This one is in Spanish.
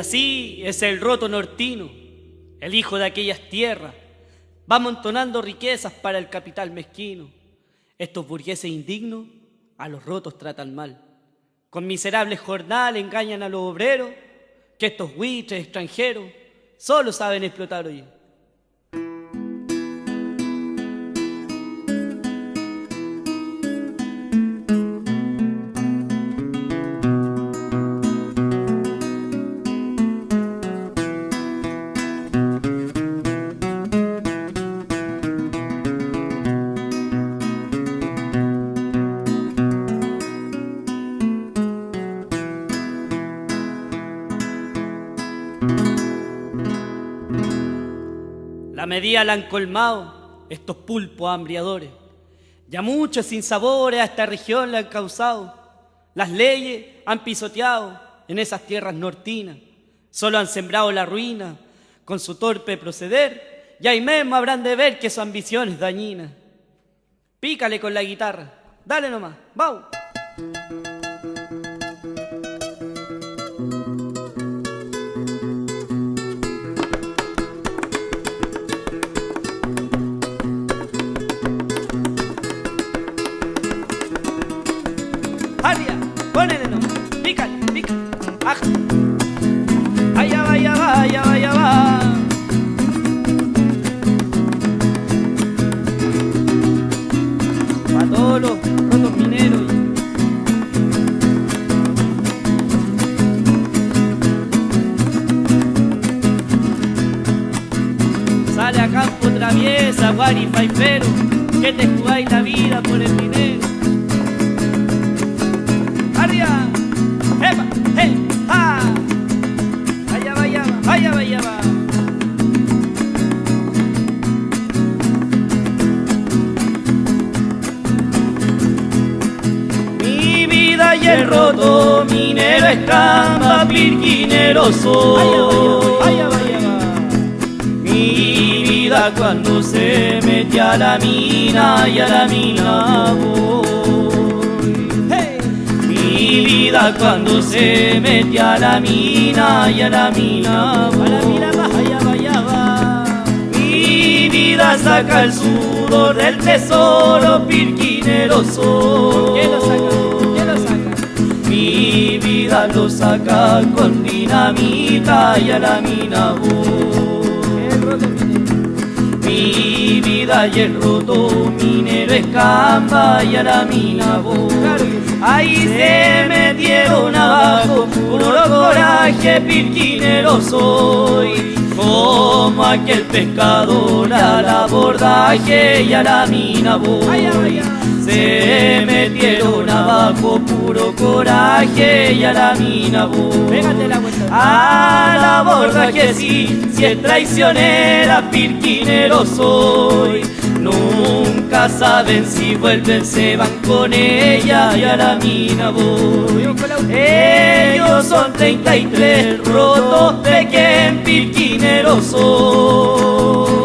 así es el roto nortino, el hijo de aquellas tierras, va amontonando riquezas para el capital mezquino. Estos burgueses indignos a los rotos tratan mal, con miserables jornales engañan a los obreros, que estos buitres extranjeros solo saben explotar hoy. La medida la han colmado estos pulpos hambriadores. Ya muchos sinsabores a esta región le han causado. Las leyes han pisoteado en esas tierras nortinas. Solo han sembrado la ruina con su torpe proceder. Y ahí mismo habrán de ver que su ambición es dañina. Pícale con la guitarra. Dale nomás. ¡Vau! ¡Arria! ¡Ponele nomás! ¡Pícale! ¡Pícale! ¡Aja! ¡Allá va, allá va, allá va, allá va! Pa' todos los rotos mineros. Sale a campo traviesa, guarifaifero, que te jugáis la vida por el dinero. ¡Arriba! ¡Epa! ¡Hey! ¡Ah! ¡Allá va, allá va! ¡Allá va, allá va! Mi vida y el roto minero escamba, pirquinero soy. ¡Allá va, allá va! Mi vida cuando se mete a la mina y a la mina voy. Mi vida cuando se mete a la mina y a la mina voy. A la mina va, allá va, allá va. Mi vida saca el sudor del tesoro, pirquinero soy. ¿Quién lo saca? ¿Quién lo saca? Mi vida lo saca con dinamita y a la mina voy. El roto minero. Mi vida y el roto minero escamba y a la mina voy. Claro que sí. Ahí se metieron abajo, puro coraje, pirquinero soy. Como aquel pescador al abordaje y a la mina voy. Se metieron abajo, puro coraje y a la mina voy. Al abordaje sí, si es traicionera, pirquinero soy. Nunca saben si vuelven, se van con ella y a la mina voy. Ellos son 33 rotos de que en pirquinero soy.